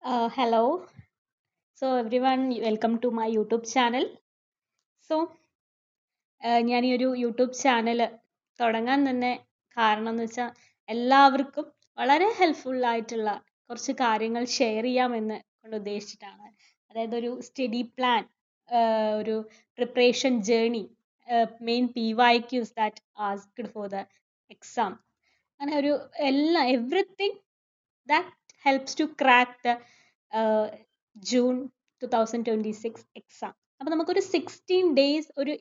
Hello. So everyone, welcome to my YouTube channel. So ഞാൻ ഈ ഒരു യൂട്യൂബ് ചാനൽ തുടങ്ങാൻ തന്നെ കാരണം എന്ന് വെച്ചാൽ എല്ലാവർക്കും വളരെ ഹെൽപ്ഫുൾ ആയിട്ടുള്ള കുറച്ച് കാര്യങ്ങൾ ഷെയർ ചെയ്യാമെന്ന് കൊണ്ട് ഉദ്ദേശിച്ചിട്ടാണ്. അതായത് ഒരു സ്റ്റഡി പ്ലാൻ, ഒരു preparation journey, main PYQs that asked for the exam. അങ്ങനെ ഒരു everything that helps to crack the June 2026 exam. അപ്പോൾ നമുക്കൊരു 16 days ഒരു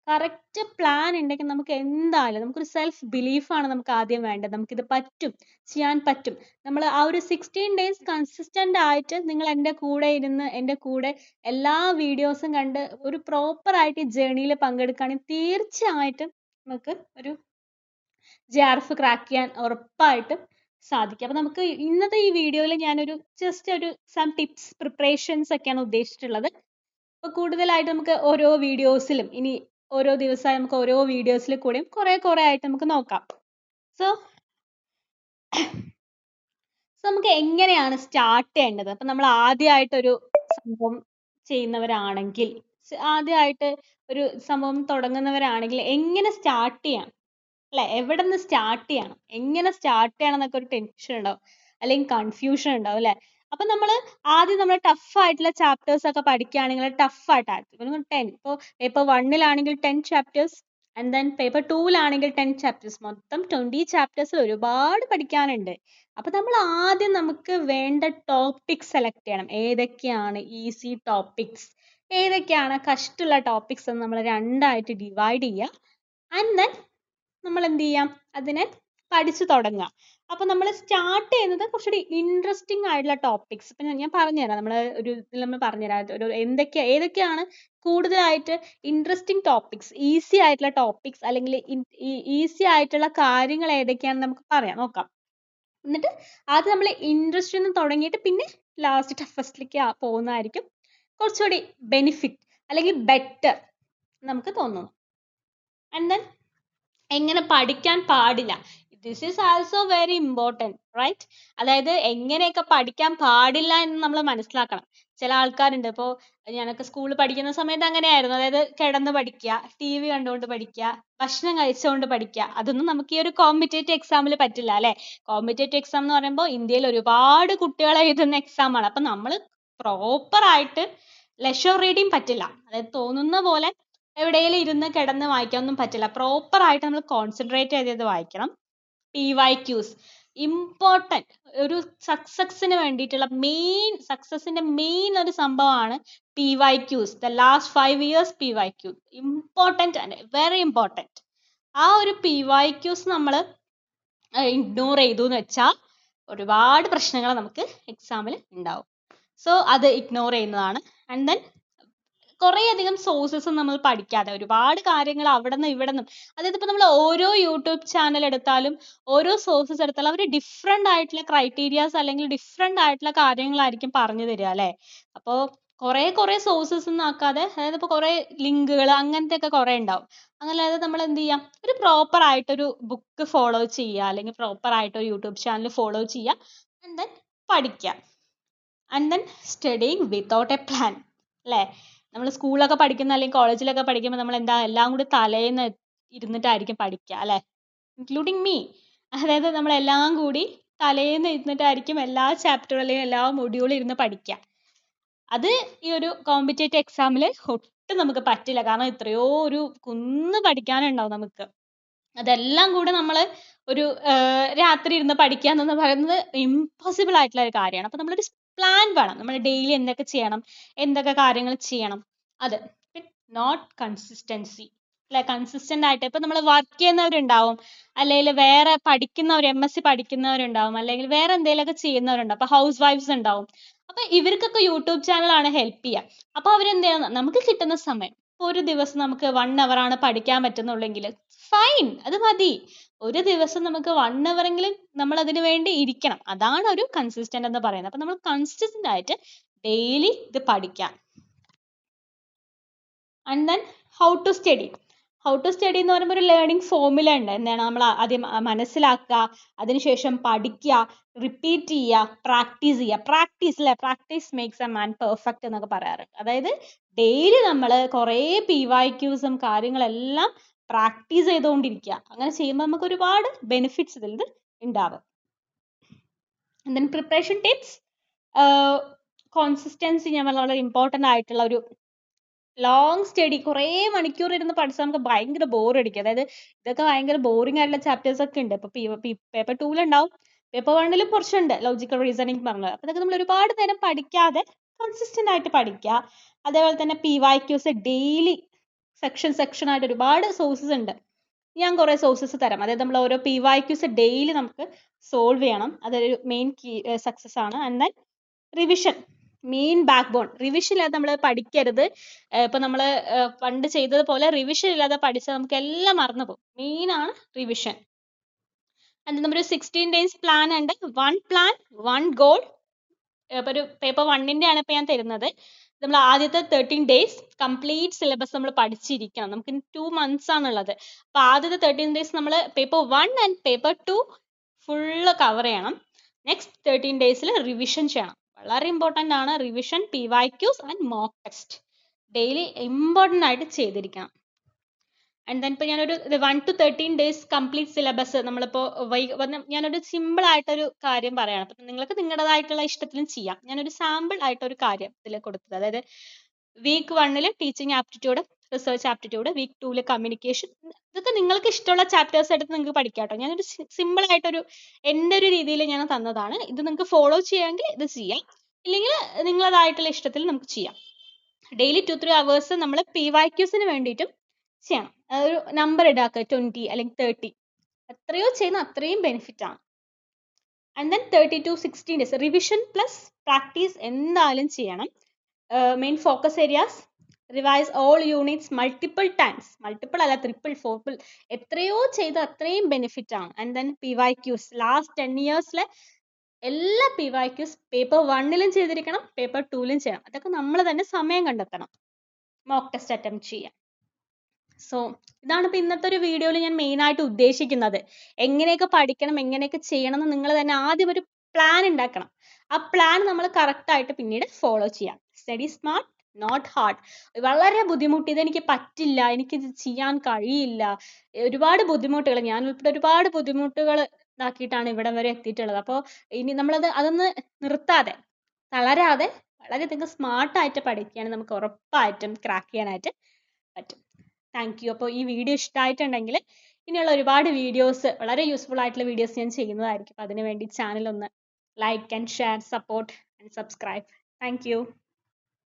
കറക്റ്റ് പ്ലാൻ ഉണ്ടെങ്കിൽ നമുക്ക് എന്തായാലും നമുക്കൊരു സെൽഫ് ബിലീഫാണ് നമുക്ക് ആദ്യം വേണ്ടത്. നമുക്കിത് പറ്റും, ചെയ്യാൻ പറ്റും. നമ്മൾ ആ ഒരു 16 days കൺസിസ്റ്റൻ്റ് ആയിട്ട് നിങ്ങൾ എൻ്റെ കൂടെ ഇരുന്ന് എൻ്റെ കൂടെ എല്ലാ വീഡിയോസും കണ്ട് ഒരു പ്രോപ്പറായിട്ട് ഈ ജേർണിയിൽ പങ്കെടുക്കുകയാണെങ്കിൽ തീർച്ചയായിട്ടും നമുക്ക് ഒരു JRF ക്രാക്ക് ചെയ്യാൻ ഉറപ്പായിട്ടും സാധിക്കും. അപ്പോൾ നമുക്ക് ഇന്നത്തെ ഈ വീഡിയോയിൽ ഞാനൊരു ജസ്റ്റ് ഒരു സം ടിപ്സ് പ്രിപ്പറേഷൻസ് ഒക്കെയാണ് ഉദ്ദേശിച്ചിട്ടുള്ളത്. അപ്പോൾ കൂടുതലായിട്ട് നമുക്ക് ഓരോ വീഡിയോസിലും ഇനി ഓരോ ദിവസമായി നമുക്ക് ഓരോ വീഡിയോസിൽ കൂടെയും കുറേ ആയിട്ട് നമുക്ക് നോക്കാം. സോ നമുക്ക് എങ്ങനെയാണ് സ്റ്റാർട്ട് ചെയ്യേണ്ടത്? അപ്പം നമ്മൾ ആദ്യമായിട്ടൊരു സംഭവം ചെയ്യുന്നവരാണെങ്കിൽ, ആദ്യമായിട്ട് ഒരു സംഭവം തുടങ്ങുന്നവരാണെങ്കിൽ എങ്ങനെ സ്റ്റാർട്ട് ചെയ്യാം, അല്ലെ? എവിടെ നിന്ന് സ്റ്റാർട്ട് ചെയ്യണം, എങ്ങനെ സ്റ്റാർട്ട് ചെയ്യണം എന്നൊക്കെ ഒരു ടെൻഷൻ ഉണ്ടാവും, അല്ലെങ്കിൽ കൺഫ്യൂഷൻ ഉണ്ടാവും, അല്ലെ? അപ്പൊ നമ്മൾ ആദ്യം നമ്മൾ ടഫ് ആയിട്ടുള്ള ചാപ്റ്റേഴ്സ് ഒക്കെ പഠിക്കുകയാണെങ്കിൽ ടഫ് ആയിട്ടാണ് 10. ഇപ്പോൾ പേപ്പർ 1-ലാണെങ്കിൽ 10 ചാപ്റ്റേഴ്സ് ആൻഡ് ദെൻ പേപ്പർ 2-ലാണെങ്കിൽ 10 ചാപ്റ്റേഴ്സ്, മൊത്തം 20 ചാപ്റ്റേഴ്സിൽ ഒരുപാട് പഠിക്കാനുണ്ട്. അപ്പൊ നമ്മൾ ആദ്യം നമുക്ക് വേണ്ട ടോപ്പിക്സ് സെലക്ട് ചെയ്യണം. ഏതൊക്കെയാണ് ഈസി ടോപ്പിക്സ്, ഏതൊക്കെയാണ് കഷ്ടമുള്ള ടോപ്പിക്സ് എന്ന് നമ്മൾ രണ്ടായിട്ട് ഡിവൈഡ് ചെയ്യുക. ആൻഡ് ദെൻ നമ്മൾ എന്ത് ചെയ്യാം, അതിനെ പഠിച്ചു തുടങ്ങാം. അപ്പൊ നമ്മൾ സ്റ്റാർട്ട് ചെയ്യുന്നത് കുറച്ചുകൂടി ഇൻട്രസ്റ്റിംഗ് ആയിട്ടുള്ള ടോപ്പിക്സ്. ഇപ്പൊ ഞാൻ പറഞ്ഞുതരാം, നമ്മൾ പറഞ്ഞുതരാം ഒരു ഏതൊക്കെയാണ് കൂടുതലായിട്ട് ഇൻട്രസ്റ്റിംഗ് ടോപ്പിക്സ്, ഈസി ആയിട്ടുള്ള ടോപ്പിക്സ്, അല്ലെങ്കിൽ ഈസി ആയിട്ടുള്ള കാര്യങ്ങൾ ഏതൊക്കെയാണെന്ന് നമുക്ക് പറയാം, നോക്കാം. എന്നിട്ട് ആദ്യം നമ്മൾ ഇൻട്രസ്റ്റിൽ നിന്ന് തുടങ്ങിയിട്ട് പിന്നെ ലാസ്റ്റ് ടഫസ്റ്റിലേക്ക് പോകുന്നതായിരിക്കും കുറച്ചുകൂടി ബെനിഫിറ്റ് അല്ലെങ്കിൽ ബെറ്റർ നമുക്ക് തോന്നുന്നു. ആൻഡ് ദെൻ എങ്ങനെ പഠിക്കാൻ പാടില്ല, this is also very important, right? അതായത് എങ്ങനെയൊക്കെ പഠിക്കാൻ പാടില്ല എന്ന് നമ്മൾ മനസ്സിലാക്കണം. ചില ആൾക്കാരുണ്ട്, ഇപ്പോൾ ഞാനൊക്കെ സ്കൂളിൽ പഠിക്കുന്ന സമയത്ത് അങ്ങനെയായിരുന്നു. അതായത് കിടന്ന് പഠിക്കുക, TV കണ്ടുകൊണ്ട് പഠിക്കുക, ഭക്ഷണം കഴിച്ചുകൊണ്ട് പഠിക്കുക. അതൊന്നും നമുക്ക് ഈ ഒരു കോമ്പറ്റേറ്റീവ് എക്സാമിൽ പറ്റില്ല, അല്ലേ? കോമ്പറ്റേറ്റീവ് എക്സാം എന്ന് പറയുമ്പോൾ ഇന്ത്യയിൽ ഒരുപാട് കുട്ടികൾ എഴുതുന്ന എക്സാമാണ്. അപ്പം നമ്മൾ പ്രോപ്പറായിട്ട് ലെഷർ റീഡിങ് പറ്റില്ല. അതായത് തോന്നുന്ന പോലെ എവിടെയെങ്കിലും ഇരുന്ന് കിടന്ന് വായിക്കാനൊന്നും പറ്റില്ല. പ്രോപ്പർ ആയിട്ട് നമ്മൾ കോൺസെൻട്രേറ്റ് ചെയ്ത് വായിക്കണം. PYQs ഇമ്പോർട്ടൻറ്റ്, ഒരു സക്സസിന് വേണ്ടിയിട്ടുള്ള സക്സസിന്റെ മെയിൻ ഒരു സംഭവമാണ് PYQs. The last 5 years PYQ important ആണ്, വെരി ഇമ്പോർട്ടൻറ്റ്. ആ ഒരു PYQs നമ്മൾ ഇഗ്നോർ ചെയ്തു എന്ന് വെച്ചാൽ ഒരുപാട് പ്രശ്നങ്ങൾ നമുക്ക് എക്സാമിൽ ഉണ്ടാവും. സോ അത് ഇഗ്നോർ ചെയ്യുന്നതാണ്. ആൻഡ് ദെൻ കുറേയധികം സോഴ്സസ് നമ്മൾ പഠിക്കാതെ ഒരുപാട് കാര്യങ്ങൾ അവിടെ നിന്ന് ഇവിടെ നിന്നും, അതായത് ഇപ്പോൾ നമ്മൾ ഓരോ യൂട്യൂബ് ചാനൽ എടുത്താലും ഓരോ സോഴ്സസ് എടുത്താലും അവർ ഡിഫറെൻ്റ് ആയിട്ടുള്ള ക്രൈറ്റീരിയാസ് അല്ലെങ്കിൽ ഡിഫറെൻ്റ് ആയിട്ടുള്ള കാര്യങ്ങളായിരിക്കും പറഞ്ഞു തരിക, അല്ലേ? അപ്പോൾ കുറേ സോഴ്സസ് ഒന്നും ആക്കാതെ, അതായത് ഇപ്പോൾ കുറേ ലിങ്കുകൾ അങ്ങനത്തെ ഒക്കെ കുറേ ഉണ്ടാവും. അങ്ങനെ അതായത് നമ്മൾ എന്ത് ചെയ്യാം, ഒരു പ്രോപ്പർ ആയിട്ടൊരു ബുക്ക് ഫോളോ ചെയ്യുക, അല്ലെങ്കിൽ പ്രോപ്പർ ആയിട്ടൊരു യൂട്യൂബ് ചാനൽ ഫോളോ ചെയ്യുക. ആൻഡ് ദെൻ പഠിക്കുക. And then studying without A plan, അല്ലേ? നമ്മൾ സ്കൂളിലൊക്കെ പഠിക്കുന്ന അല്ലെങ്കിൽ കോളേജിലൊക്കെ പഠിക്കുമ്പോൾ നമ്മൾ എല്ലാം കൂടി തലേന്ന് ഇരുന്നിട്ടായിരിക്കും പഠിക്കുക, അല്ലേ? Including me. അതായത് നമ്മളെല്ലാം കൂടി തലേന്ന് ഇരുന്നിട്ടായിരിക്കും എല്ലാ ചാപ്റ്ററും അല്ലെങ്കിൽ എല്ലാ മൊഡ്യൂളും ഇരുന്ന് പഠിക്കുക. അത് ഈ ഒരു കോമ്പറ്റേറ്റീവ് എക്സാമിൽ ഒട്ടും നമുക്ക് പറ്റില്ല. കാരണം ഇത്രയോ ഒരു കുന്ന് പഠിക്കാനുണ്ടാവും നമുക്ക്. അതെല്ലാം കൂടെ നമ്മൾ ഒരു രാത്രി ഇരുന്ന് പഠിക്കുക എന്ന് പറയുന്നത് ഇമ്പോസിബിൾ ആയിട്ടുള്ള ഒരു കാര്യമാണ്. അപ്പോൾ നമ്മളൊരു പ്ലാൻ വേണം. നമ്മൾ ഡെയിലി എന്തൊക്കെ ചെയ്യണം, എന്തൊക്കെ കാര്യങ്ങൾ ചെയ്യണം. അത് നോട്ട് കൺസിസ്റ്റൻസി, അല്ലെ? കൺസിസ്റ്റന്റ് ആയിട്ട് ഇപ്പൊ നമ്മൾ വർക്ക് ചെയ്യുന്നവരുണ്ടാവും, അല്ലെങ്കിൽ വേറെ പഠിക്കുന്നവർ, MSc പഠിക്കുന്നവരുണ്ടാവും, അല്ലെങ്കിൽ വേറെ എന്തെങ്കിലുമൊക്കെ ചെയ്യുന്നവരുണ്ടാവും. അപ്പൊ ഹൗസ് വൈഫ്സ് ഉണ്ടാവും. അപ്പൊ ഇവർക്കൊക്കെ യൂട്യൂബ് ചാനലാണ് ഹെൽപ്പ് ചെയ്യുക. അപ്പൊ അവരെന്ത് ചെയ്യണം, നമുക്ക് കിട്ടുന്ന സമയം, ഒരു ദിവസം നമുക്ക് 1 hour ആണ് പഠിക്കാൻ പറ്റുന്നുള്ളെങ്കിൽ ഫൈൻ, അത് മതി. ഒരു ദിവസം നമുക്ക് 1 hour എങ്കിലും നമ്മൾ അതിനു വേണ്ടി ഇരിക്കണം. അതാണ് ഒരു കൺസിസ്റ്റന്റ് എന്ന് പറയുന്നത്. അപ്പൊ നമ്മൾ കൺസിസ്റ്റന്റ് ആയിട്ട് ഡെയിലി ഇത് പഠിക്കാം. And then how to study. How to study എന്ന് പറയുമ്പോൾ ഒരു ലേണിംഗ് ഫോർമുല ഉണ്ട്. എന്താണ് നമ്മൾ ആദ്യം മനസ്സിലാക്കുക, അതിനുശേഷം പഠിക്കുക, റിപ്പീറ്റ് ചെയ്യുക, പ്രാക്ടീസ് ചെയ്യുക. പ്രാക്ടീസ് അല്ലേ, practice makes a man perfect എന്നൊക്കെ പറയാറുണ്ട്. അതായത് ഡെയിലി നമ്മൾ കുറേ PYQs കാര്യങ്ങളെല്ലാം പ്രാക്ടീസ് ചെയ്തുകൊണ്ടിരിക്കുക. അങ്ങനെ ചെയ്യുമ്പോൾ നമുക്ക് ഒരുപാട് ബെനിഫിറ്റ്സ് ഇതിൽ ഉണ്ടാവും. And then preparation tips, consistency ഞാൻ വളരെ ഇമ്പോർട്ടൻ്റ് ആയിട്ടുള്ള ഒരു ലോങ് സ്റ്റഡി. കുറേ മണിക്കൂർ ഇരുന്ന് പഠിച്ചാൽ നമുക്ക് ഭയങ്കര ബോർ അടിക്കും. അതായത് ഇതൊക്കെ ഭയങ്കര ബോറിംഗ് ആയിട്ടുള്ള ചാപ്റ്റേഴ്സ് ഒക്കെ ഉണ്ട്. ഇപ്പോൾ പേപ്പർ 2 ഉണ്ടാവും, പേപ്പർ 1 കുറച്ചുണ്ട് ലോജിക്കൽ റീസണിങ് പറഞ്ഞത്. അപ്പോൾ ഇതൊക്കെ നമ്മൾ ഒരുപാട് നേരം പഠിക്കാതെ കൺസിസ്റ്റൻ്റ് ആയിട്ട് പഠിക്കുക. അതേപോലെ തന്നെ PYQs ഡെയിലി സെക്ഷൻ ആയിട്ട് ഒരുപാട് സോഴ്സസ് ഉണ്ട്. ഞാൻ കുറേ സോഴ്സസ് തരാം. അതായത് നമ്മൾ ഓരോ PYQs ഡെയിലി നമുക്ക് സോൾവ് ചെയ്യണം. അതൊരു മെയിൻ കീ സക്സസ് ആണ്. And then revision, main backbone. Revision ഇല്ലാതെ നമ്മൾ പഠിക്കരുത്. ഇപ്പം നമ്മൾ പണ്ട് ചെയ്തതുപോലെ റിവിഷൻ ഇല്ലാതെ പഠിച്ചാൽ നമുക്ക് എല്ലാം മറന്നു പോകും. മെയിൻ ആണ് റിവിഷൻ. ആൻഡ് നമ്മുടെ 16 days പ്ലാൻ ഉണ്ട്. 1 plan 1 goal. ഇപ്പോൾ ഒരു പേപ്പർ 1 ആണ് ഇപ്പോൾ ഞാൻ തരുന്നത്. നമ്മൾ ആദ്യത്തെ 13 days കംപ്ലീറ്റ് സിലബസ് നമ്മൾ പഠിച്ചിരിക്കണം. നമുക്ക് 2 months ആണുള്ളത്. അപ്പോൾ ആദ്യത്തെ 13 days നമ്മൾ paper 1 and paper 2 full cover ചെയ്യണം. നെക്സ്റ്റ് 13 daysൽ റിവിഷൻ ചെയ്യണം. വളരെ ഇമ്പോർട്ടൻ്റ് ആണ് revision, PYQs and mock test daily important ആയിട്ട് ചെയ്തിരിക്കണം. ആൻഡ് ദെൻ ഇപ്പോൾ ഞാനൊരു 1 to 13 days കംപ്ലീറ്റ് സിലബസ് നമ്മളിപ്പോൾ ഞാനൊരു സിമ്പിൾ ആയിട്ടൊരു കാര്യം പറയാണ്. അപ്പം നിങ്ങൾക്ക് നിങ്ങളുടേതായിട്ടുള്ള ഇഷ്ടത്തിലും ചെയ്യാം. ഞാനൊരു സാമ്പിൾ ആയിട്ടൊരു കാര്യം ഇതിൽ കൊടുത്തത്. അതായത് week 1 teaching aptitude, research aptitude, week 2 communication. ഇതൊക്കെ നിങ്ങൾക്ക് ഇഷ്ടമുള്ള ചാപ്റ്റേഴ്സ് എടുത്ത് നിങ്ങൾക്ക് പഠിക്കാം കേട്ടോ. ഞാനൊരു സിമ്പിൾ ആയിട്ടൊരു എൻ്റെ ഒരു രീതിയിൽ ഞാൻ തന്നതാണ്. ഇത് നിങ്ങൾക്ക് ഫോളോ ചെയ്യാമെങ്കിൽ ഇത് ചെയ്യാം, ഇല്ലെങ്കിൽ നിങ്ങളതായിട്ടുള്ള ഇഷ്ടത്തിൽ നമുക്ക് ചെയ്യാം. ഡെയിലി 2-3 hours നമ്മൾ PYQsന് വേണ്ടിയിട്ടും ചെയ്യണം. ഒരു നമ്പർ ഇടാക്കുക, 20 അല്ലെങ്കിൽ 30. എത്രയോ ചെയ്യുന്ന അത്രയും ബെനിഫിറ്റ് ആണ്. And then 30 to 16 days revision plus practice എന്തായാലും ചെയ്യണം. Main focus areas, revise all units multiple times. Multiple അല്ല, ട്രിപ്പിൾ, ഫോർപ്പിൾ, എത്രയോ ചെയ്ത് അത്രയും ബെനിഫിറ്റ് ആണ്. And then PYQs last 10 years എല്ലാ PYQs പേപ്പർ 1 ചെയ്തിരിക്കണം, പേപ്പർ 2 ചെയ്യണം. അതൊക്കെ നമ്മൾ തന്നെ സമയം കണ്ടെത്തണം മോക്ക് ടെസ്റ്റ് അറ്റംപ്റ്റ് ചെയ്യാൻ. സോ ഇതാണ് ഇപ്പോൾ ഇന്നത്തെ ഒരു വീഡിയോയിൽ ഞാൻ മെയിനായിട്ട് ഉദ്ദേശിക്കുന്നത്. എങ്ങനെയൊക്കെ പഠിക്കണം, എങ്ങനെയൊക്കെ ചെയ്യണം എന്ന് നിങ്ങൾ തന്നെ ആദ്യം ഒരു പ്ലാൻ ഉണ്ടാക്കണം. ആ പ്ലാൻ നമ്മൾ കറക്റ്റായിട്ട് പിന്നീട് ഫോളോ ചെയ്യാം. Study smart, not hard. വളരെ ബുദ്ധിമുട്ട്, ഇതെനിക്ക് പറ്റില്ല, എനിക്കിത് ചെയ്യാൻ കഴിയില്ല, ഒരുപാട് ബുദ്ധിമുട്ടുകൾ, ഞാൻ ഉൾപ്പെടെ ഒരുപാട് ബുദ്ധിമുട്ടുകൾ ഇതാക്കിയിട്ടാണ് ഇവിടെ വരെ എത്തിയിട്ടുള്ളത്. അപ്പോൾ ഇനി അതൊന്ന് നിർത്താതെ, തളരാതെ വളരെയധികം സ്മാർട്ടായിട്ട് പഠിക്കുകയാണെങ്കിൽ നമുക്ക് ഉറപ്പായിട്ടും ക്രാക്ക് ചെയ്യാനായിട്ട് പറ്റും. Thank you. അപ്പോൾ ഈ വീഡിയോ ഇഷ്ടമായിട്ടുണ്ടെങ്കിൽ ഇനിയുള്ള ഒരുപാട് വീഡിയോസ്, വളരെ യൂസ്ഫുൾ ആയിട്ടുള്ള വീഡിയോസ് ഞാൻ ചെയ്യുന്നതായിരിക്കും. അതിനുവേണ്ടി ചാനൽ ഒന്ന് like and share, support and subscribe. Thank you.